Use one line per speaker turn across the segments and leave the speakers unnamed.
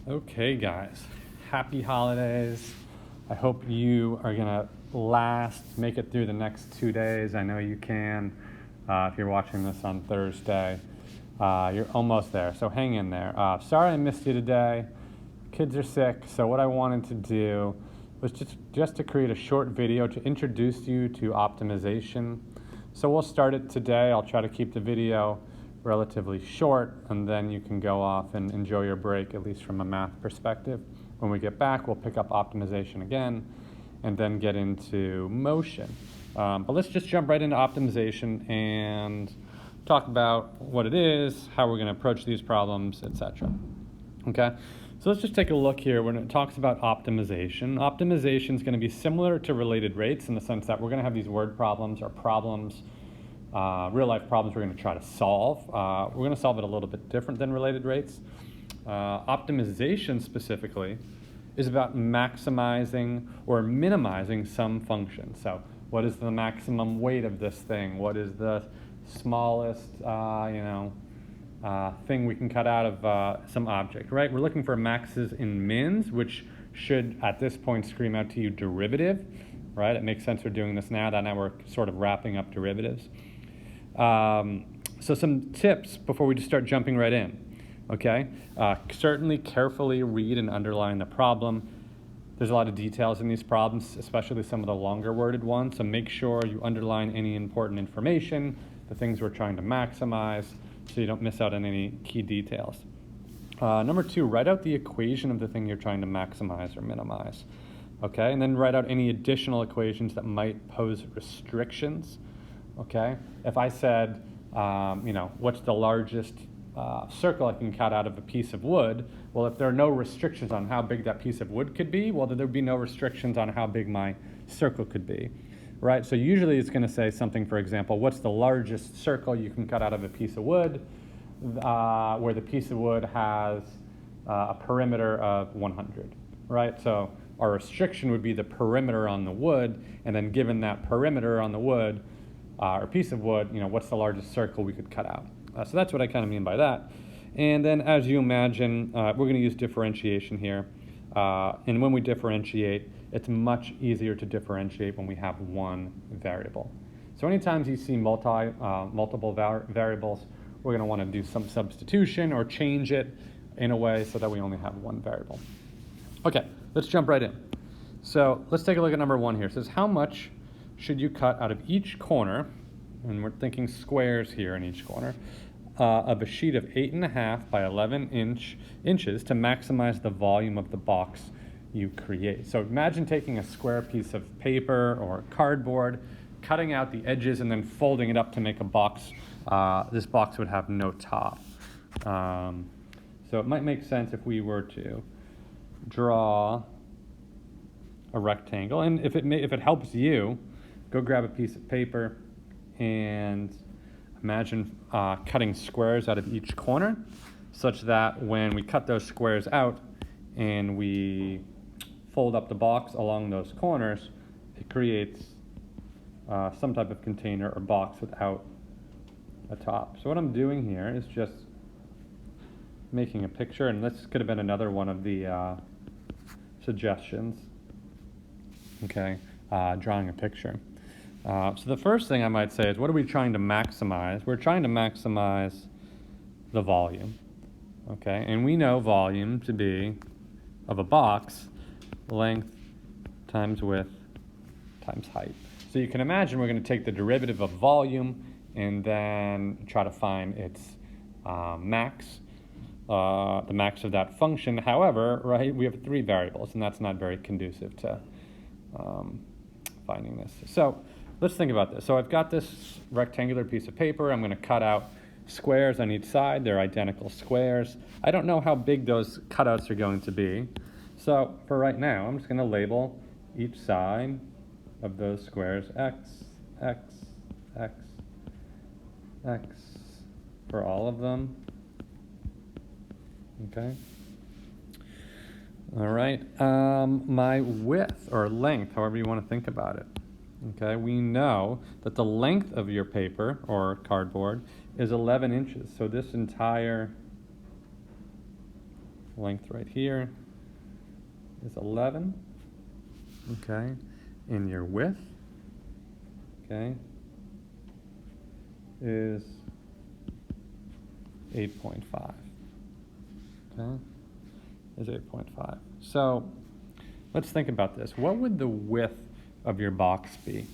Okay, guys, happy holidays. I hope you are gonna make it through the next 2 days. I know you can. If you're watching this on Thursday, you're almost there, so hang in there. Sorry I missed you today. Kids are sick, so what I wanted to do was just to create a short video to introduce you to optimization. So we'll start it today. I'll try to keep the video relatively short, and then you can go off and enjoy your break, at least from a math perspective. When we get back, we'll pick up optimization again and then get into motion. But let's just jump right into optimization and talk about what it is, how we're going to approach these problems, etc. Okay, so let's just take a look here when it talks about optimization. Optimization is going to be similar to related rates in the sense that we're going to have these word problems or problems, real life problems we're going to try to solve. We're going to solve it a little bit different than related rates. Optimization specifically is about maximizing or minimizing some function. So what is the maximum weight of this thing? What is the smallest thing we can cut out of some object, right? We're looking for maxes and mins, which should at this point scream out to you derivative, right? It makes sense we're doing this now we're sort of wrapping up derivatives. So some tips before we just start jumping right in, okay? Certainly carefully read and underline the problem. There's a lot of details in these problems, especially some of the longer worded ones, so make sure you underline any important information, the things we're trying to maximize, so you don't miss out on any key details. Number 2, write out the equation of the thing you're trying to maximize or minimize, okay? And then write out any additional equations that might pose restrictions, okay? If I said, what's the largest circle I can cut out of a piece of wood? Well, if there are no restrictions on how big that piece of wood could be, well, then there'd be no restrictions on how big my circle could be, right? So usually it's going to say something, for example, what's the largest circle you can cut out of a piece of wood, where the piece of wood has a perimeter of 100, right? So our restriction would be the perimeter on the wood, and then given that perimeter on the wood, or piece of wood, what's the largest circle we could cut out? So that's what I kind of mean by that. And then as you imagine, we're going to use differentiation here. And when we differentiate, it's much easier to differentiate when we have one variable. So anytime you see multiple variables, we're going to want to do some substitution or change it in a way so that we only have one variable. Okay, let's jump right in. So let's take a look at number 1 here. It says, how much should you cut out of each corner, and we're thinking squares here in each corner, of a sheet of 8.5 by 11 inches to maximize the volume of the box you create. So imagine taking a square piece of paper or cardboard, cutting out the edges, and then folding it up to make a box. This box would have no top. So it might make sense if we were to draw a rectangle. And if it helps you, go grab a piece of paper and imagine cutting squares out of each corner, such that when we cut those squares out and we fold up the box along those corners, it creates some type of container or box without a top. So what I'm doing here is just making a picture, and this could have been another one of the suggestions, okay, drawing a picture. So the first thing I might say is, what are we trying to maximize? We're trying to maximize the volume, okay? And we know volume to be, of a box, length times width times height. So you can imagine we're going to take the derivative of volume and then try to find its max, the max of that function. However, right, we have 3 variables, and that's not very conducive to finding this. So let's think about this. So I've got this rectangular piece of paper. I'm going to cut out squares on each side. They're identical squares. I don't know how big those cutouts are going to be. So for right now, I'm just going to label each side of those squares X, X, X, X for all of them. Okay. All right. My width or length, however you want to think about it. Okay, we know that the length of your paper or cardboard is 11 inches. So this entire length right here is 11, okay, and your width, okay, is 8.5, okay, is 8.5. So let's think about this. What would the width of your box be?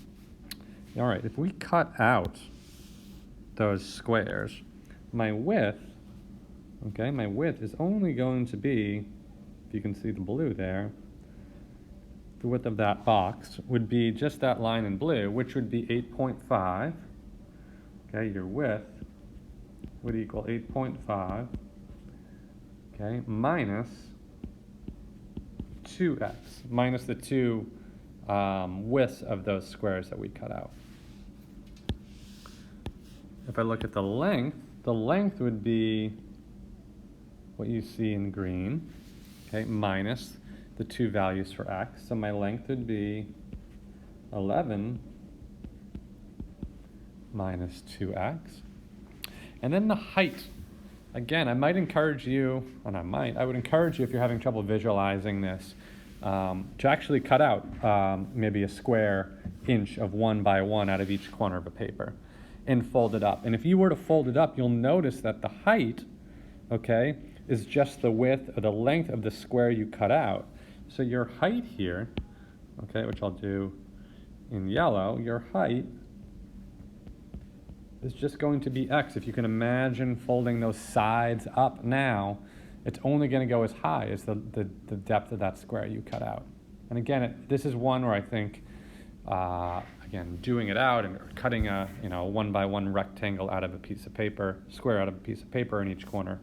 All right, if we cut out those squares, my width, okay, my width is only going to be, if you can see the blue there, the width of that box would be just that line in blue, which would be 8.5. Okay, your width would equal 8.5, okay, minus 2x, minus the two widths of those squares that we cut out. If I look at the length would be what you see in green, okay, minus the two values for x. So my length would be 11 minus 2x. And then the height. Again, I would encourage you, if you're having trouble visualizing this, to actually cut out maybe a square inch of 1 by 1 out of each corner of a paper and fold it up. And if you were to fold it up, you'll notice that the height, okay, is just the width or the length of the square you cut out. So your height here, okay, which I'll do in yellow, your height is just going to be x. If you can imagine folding those sides up now, it's only going to go as high as the depth of that square you cut out. And again, this is one where I think, again, doing it out and cutting a 1 by 1 rectangle out of a piece of paper, square out of a piece of paper in each corner,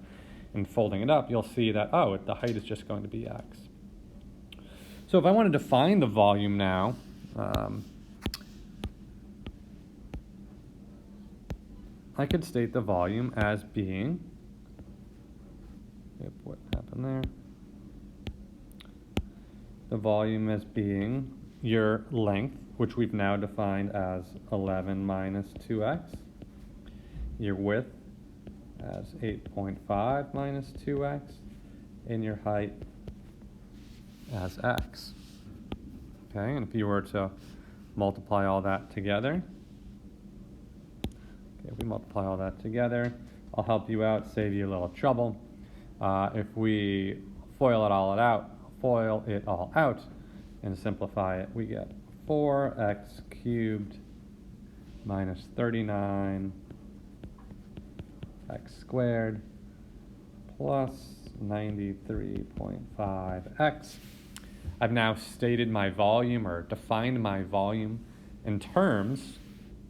and folding it up, you'll see that, oh, the height is just going to be x. So if I wanted to find the volume now, I could state the volume as being, what happened there? The volume as being your length, which we've now defined as 11 minus 2x, your width as 8.5 minus 2x, and your height as x. Okay, and if you were to multiply all that together, if we multiply all that together, I'll help you out, save you a little trouble. If we FOIL it all out and simplify it, we get 4x cubed minus 39 x squared plus 93.5x. I've now stated my volume or defined my volume in terms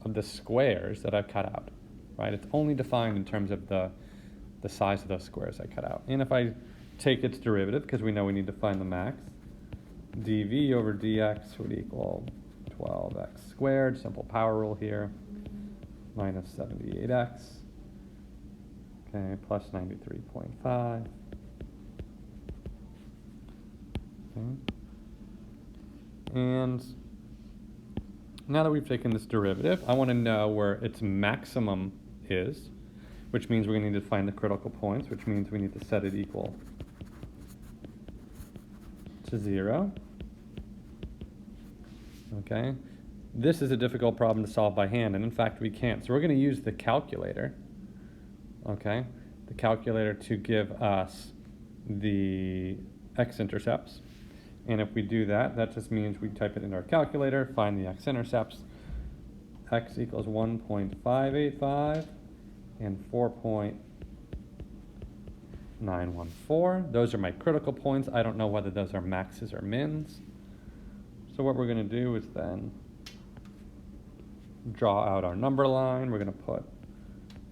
of the squares that I've cut out, right? It's only defined in terms of the size of those squares I cut out. And if I take its derivative, because we know we need to find the max, dv over dx would equal 12x squared, simple power rule here, minus 78x, okay, plus 93.5. Okay. And now that we've taken this derivative, I want to know where its maximum is, which means we're going to need to find the critical points, which means we need to set it equal to 0. Okay, this is a difficult problem to solve by hand, and in fact we can't. So we're going to use the calculator, okay, the calculator to give us the x-intercepts. And if we do that, that just means we type it in our calculator, find the x-intercepts. X equals 1.585 and 4.914. Those are my critical points. I don't know whether those are maxes or mins. So what we're going to do is then draw out our number line. We're going to put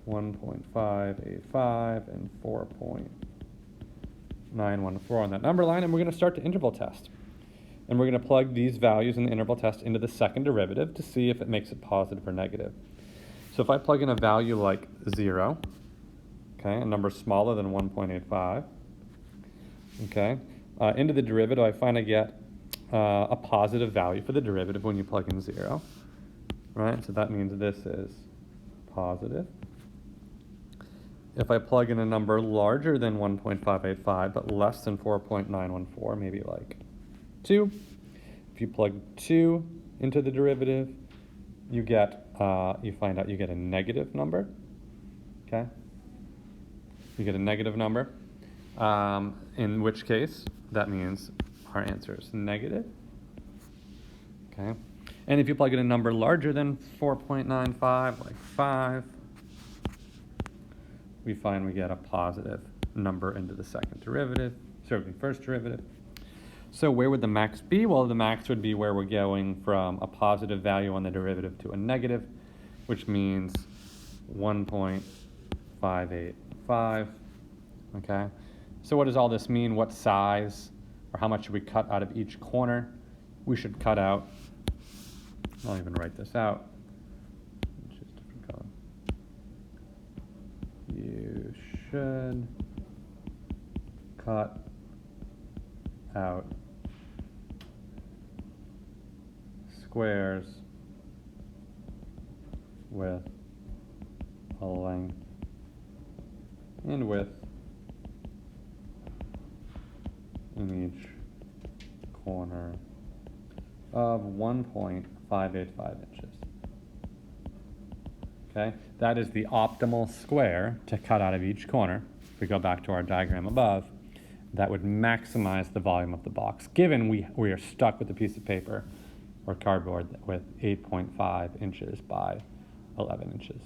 1.585 and 4.914 on that number line, and we're going to start the interval test. And we're going to plug these values in the interval test into the second derivative to see if it makes it positive or negative. So if I plug in a value like 0, okay, a number smaller than 1.85, okay, into the derivative, I find I get a positive value for the derivative when you plug in 0, right? So that means this is positive. if I plug in a number larger than 1.585 but less than 4.914, maybe like 2, if you plug 2 into the derivative, you find out you get a negative number, okay? You get a negative number, in which case that means our answer is negative, okay? And if you plug in a number larger than 4.95, like 5, we find we get a positive number into the second derivative, sorry, first derivative. So where would the max be? Well, the max would be where we're going from a positive value on the derivative to a negative, which means 1.585, okay? So what does all this mean? What size or how much should we cut out of each corner? We should cut out, I'll even write this out. Choose a different color. You should cut out squares with a length and width in each corner of 1.585 inches. Okay, that is the optimal square to cut out of each corner. If we go back to our diagram above, that would maximize the volume of the box, given we are stuck with a piece of paper or cardboard with 8.5 inches by 11 inches.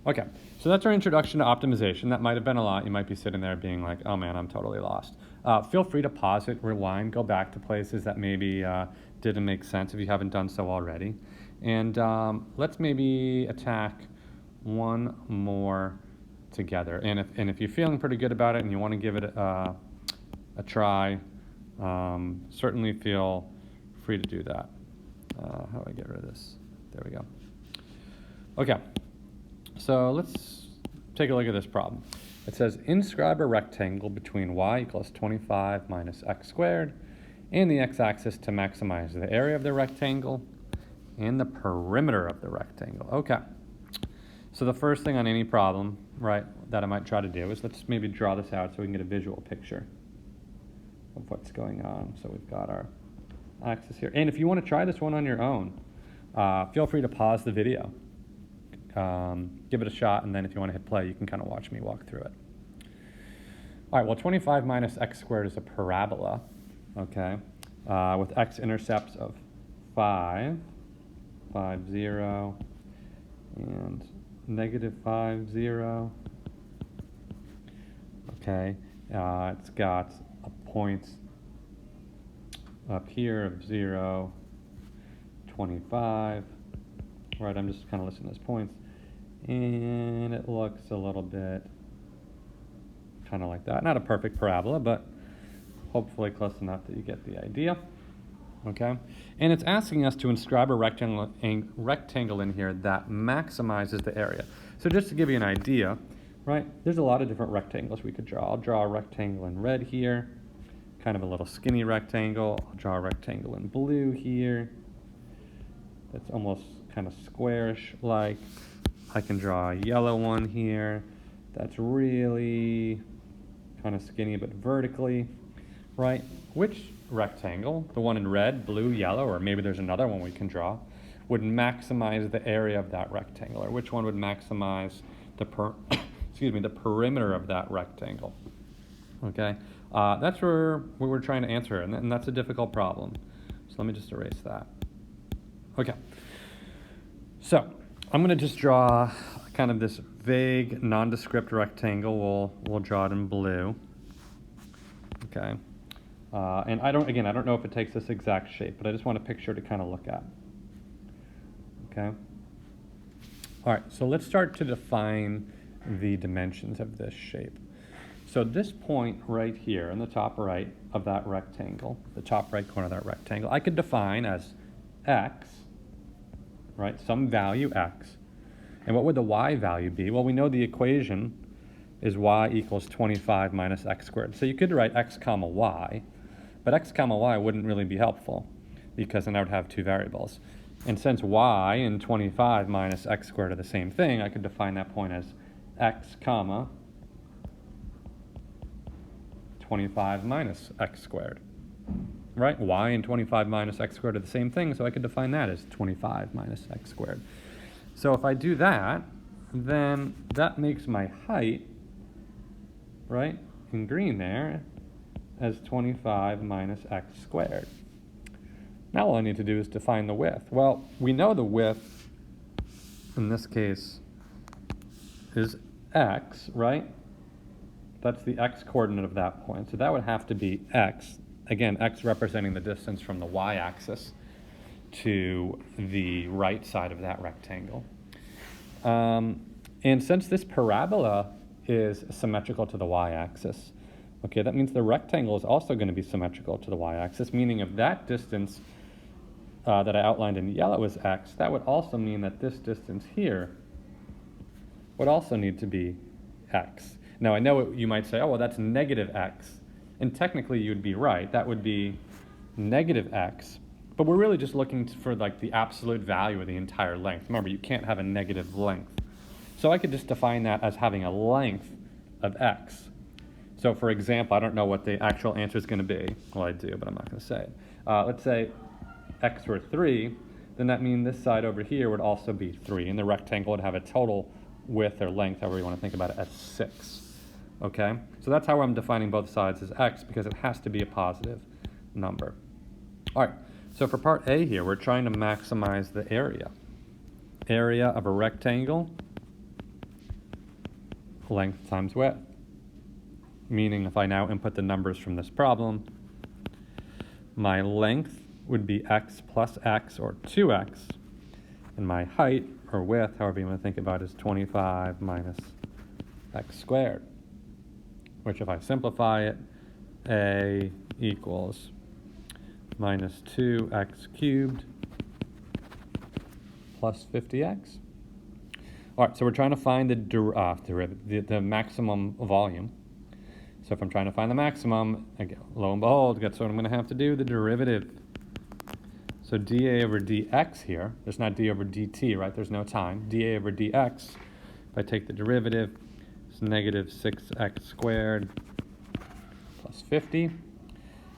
Okay, so that's our introduction to optimization. That might have been a lot. You might be sitting there being like, oh man, I'm totally lost. Feel free to pause it, rewind, go back to places that maybe didn't make sense if you haven't done so already. And let's maybe attack one more together. And if you're feeling pretty good about it and you want to give it a try, certainly feel free to do that. How do I get rid of this? There we go. Okay, so let's take a look at this problem. It says, inscribe a rectangle between y equals 25 minus x squared and the x-axis to maximize the area of the rectangle and the perimeter of the rectangle. Okay, so the first thing on any problem, right, that I might try to do is let's maybe draw this out so we can get a visual picture of what's going on. So we've got our axis here. And if you want to try this one on your own, feel free to pause the video. Give it a shot, and then if you want to hit play, you can kind of watch me walk through it. All right, well, 25 minus x squared is a parabola, okay, with x-intercepts of 5, 0, and negative 5, 0. Okay, it's got a point up here of 0, 25. Right, I'm just kind of listing those points. And it looks a little bit kind of like that. Not a perfect parabola, but hopefully close enough that you get the idea. Okay, and it's asking us to inscribe a rectangle in here that maximizes the area. So just to give you an idea, right, there's a lot of different rectangles we could draw. I'll draw a rectangle in red here, kind of a little skinny rectangle. I'll draw a rectangle in blue here. That's almost kind of squarish like. I can draw a yellow one here that's really kind of skinny but vertically, right? Which rectangle, the one in red, blue, yellow, or maybe there's another one we can draw, would maximize the area of that rectangle, or which one would maximize the the perimeter of that rectangle? Okay, that's where we were trying to answer, and that's a difficult problem. So let me just erase that. Okay, so I'm going to just draw kind of this vague, nondescript rectangle. We'll draw it in blue. Okay, and I don't know if it takes this exact shape, but I just want a picture to kind of look at. Okay. All right, so let's start to define the dimensions of this shape. So this point right here in the top right of that rectangle, the top right corner of that rectangle, I could define as x, right, some value x. And what would the y value be? Well, we know the equation is y equals 25 minus x squared. So you could write x comma y, but x comma y wouldn't really be helpful because then I would have two variables. And since y and 25 minus x squared are the same thing, I could define that point as x comma 25 minus x squared, right? Y and 25 minus x squared are the same thing, so I could define that as 25 minus x squared. So if I do that, then that makes my height, right, in green there, as 25 minus x squared. Now all I need to do is define the width. Well, we know the width, in this case, is x, right? That's the x coordinate of that point. So that would have to be x. Again, x representing the distance from the y-axis to the right side of that rectangle. And since this parabola is symmetrical to the y-axis, okay, that means the rectangle is also going to be symmetrical to the y-axis, meaning if that distance that I outlined in yellow is x, that would also mean that this distance here would also need to be x. Now I know you might say, oh, well, that's negative x. And technically you'd be right. That would be negative x. But we're really just looking for like the absolute value of the entire length. Remember, you can't have a negative length. So I could just define that as having a length of x. So for example, I don't know what the actual answer is going to be. Well, I do, but I'm not going to say it. Let's say x were 3, then that means this side over here would also be 3, and the rectangle would have a total width or length, however you want to think about it, as 6. Okay? So that's how I'm defining both sides as x, because it has to be a positive number. All right, so for part A here, we're trying to maximize the area. Area of a rectangle, length times width. Meaning if I now input the numbers from this problem, my length would be x plus x, or 2x, and my height, or width, however you want to think about it, is 25 minus x squared, which if I simplify it, a equals minus 2x cubed plus 50x. All right, so we're trying to find the maximum volume. So if I'm trying to find the maximum, again, lo and behold, guess what I'm going to have to do? The derivative. So dA over dx here, there's not d over dt, right? There's no time. dA over dx, if I take the derivative, it's negative 6x squared plus 50.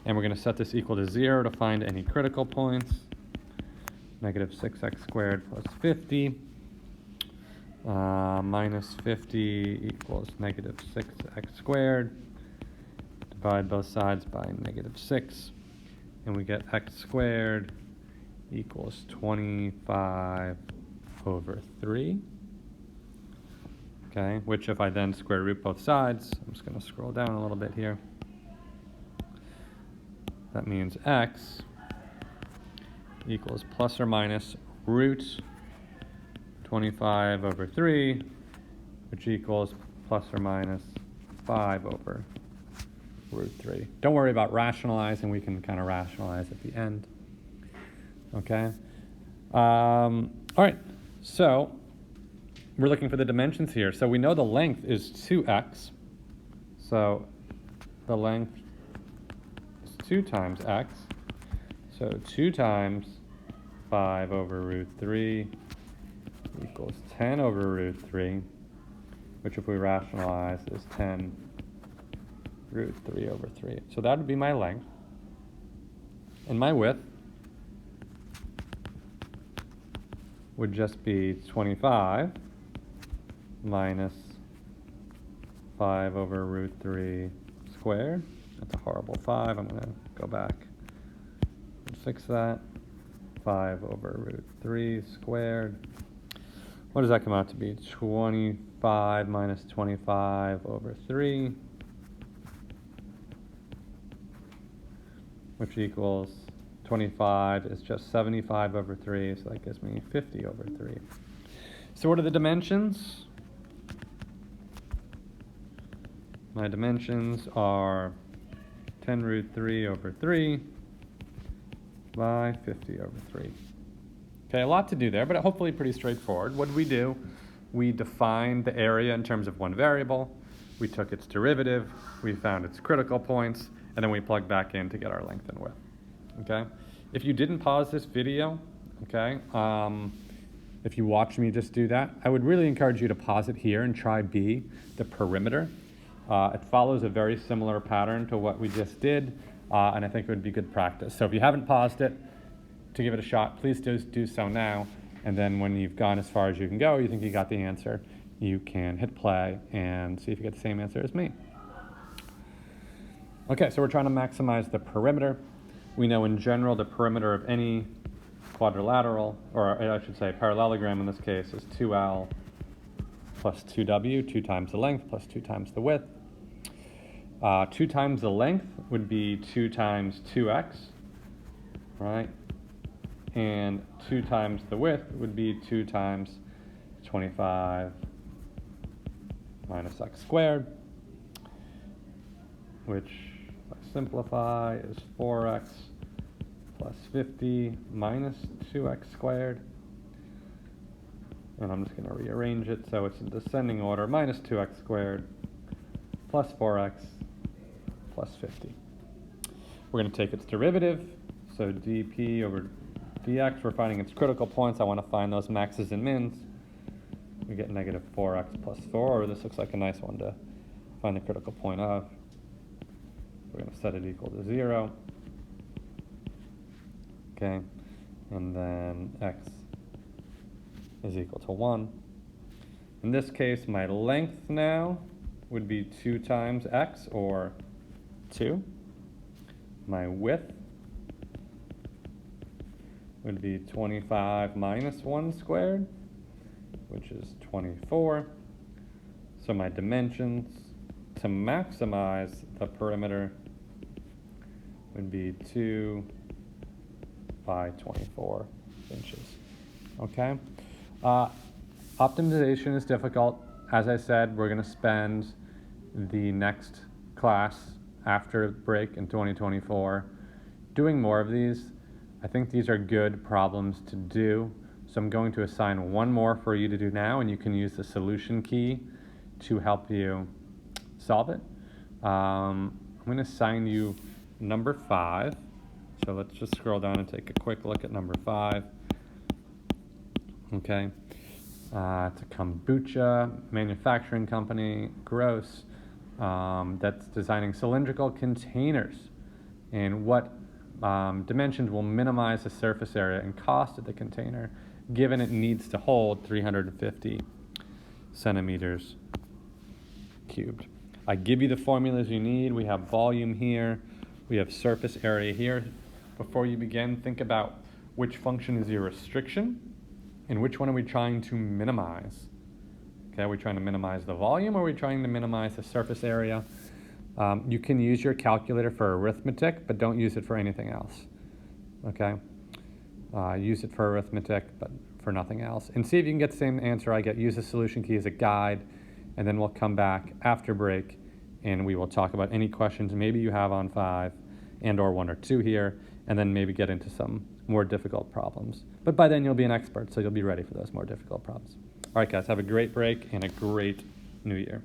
And we're going to set this equal to 0 to find any critical points. Negative 6x squared plus 50. Minus 50 equals negative 6x squared. Divide both sides by negative 6. And we get x squared equals 25 over 3. Okay, which if I then square root both sides, I'm just going to scroll down a little bit here. That means x equals plus or minus root 25 over 3, which equals plus or minus 5 over root 3. Don't worry about rationalizing. We can kind of rationalize at the end. Okay? All right. So we're looking for the dimensions here. So we know the length is 2x. So the length is 2 times x. So 2 times 5 over root 3 equals 10 over root 3, which if we rationalize is 10 root 3 over 3. So that would be my length. And my width would just be 25 minus 5 over root 3 squared. That's a horrible 5. I'm going to go back and fix that. 5 over root 3 squared. What does that come out to be? 25 minus 25 over 3, which equals 25 is just 75 over 3, so that gives me 50 over 3. So what are the dimensions? My dimensions are 10 root 3 over 3 by 50 over 3. Okay, a lot to do there, but hopefully pretty straightforward. What did we do? We defined the area in terms of one variable. We took its derivative. We found its critical points. And then we plugged back in to get our length and width. Okay? If you didn't pause this video, okay, if you watch me just do that, I would really encourage you to pause it here and try B, the perimeter. It follows a very similar pattern to what we just did, and I think it would be good practice. So if you haven't paused it to give it a shot, please do so now. And then when you've gone as far as you can go, you think you got the answer, you can hit play and see if you get the same answer as me. Okay, so we're trying to maximize the perimeter. We know in general the perimeter of any quadrilateral, or I should say parallelogram in this case, is 2L plus 2W, 2 times the length plus 2 times the width. 2 times the length would be 2 times 2x, right? And 2 times the width would be 2 times 25 minus x squared, which, if I simplify, is 4x plus 50 minus 2x squared. And I'm just going to rearrange it so it's in descending order, minus 2x squared plus 4x plus 50. We're going to take its derivative, so dp over dx, we're finding its critical points. I want to find those maxes and mins. We get negative 4x plus 4, or this looks like a nice one to find the critical point of. We're going to set it equal to 0. Okay, and then x is equal to 1. In this case, my length now would be 2 times x, or 2. My width would be 25 minus 1 squared, which is 24. So my dimensions to maximize the perimeter would be 2 by 24 inches. Okay? Optimization is difficult. As I said, we're going to spend the next class after break in 2024 doing more of these. I think these are good problems to do. So I'm going to assign one more for you to do now, and you can use the solution key to help you solve it. I'm going to assign you number 5. So let's just scroll down and take a quick look at number 5. Okay. It's a kombucha manufacturing company, gross, that's designing cylindrical containers. And what dimensions will minimize the surface area and cost of the container, given it needs to hold 350 centimeters cubed. I give you the formulas you need. We have volume here. We have surface area here. Before you begin, think about which function is your restriction and which one are we trying to minimize. Okay, are we trying to minimize the volume, or are we trying to minimize the surface area? You can use your calculator for arithmetic, but don't use it for anything else. Okay? Use it for arithmetic, but for nothing else. And see if you can get the same answer I get. Use the solution key as a guide, and then we'll come back after break, and we will talk about any questions maybe you have on 5 and or 1 or 2 here, and then maybe get into some more difficult problems. But by then you'll be an expert, so you'll be ready for those more difficult problems. All right, guys, have a great break and a great new year.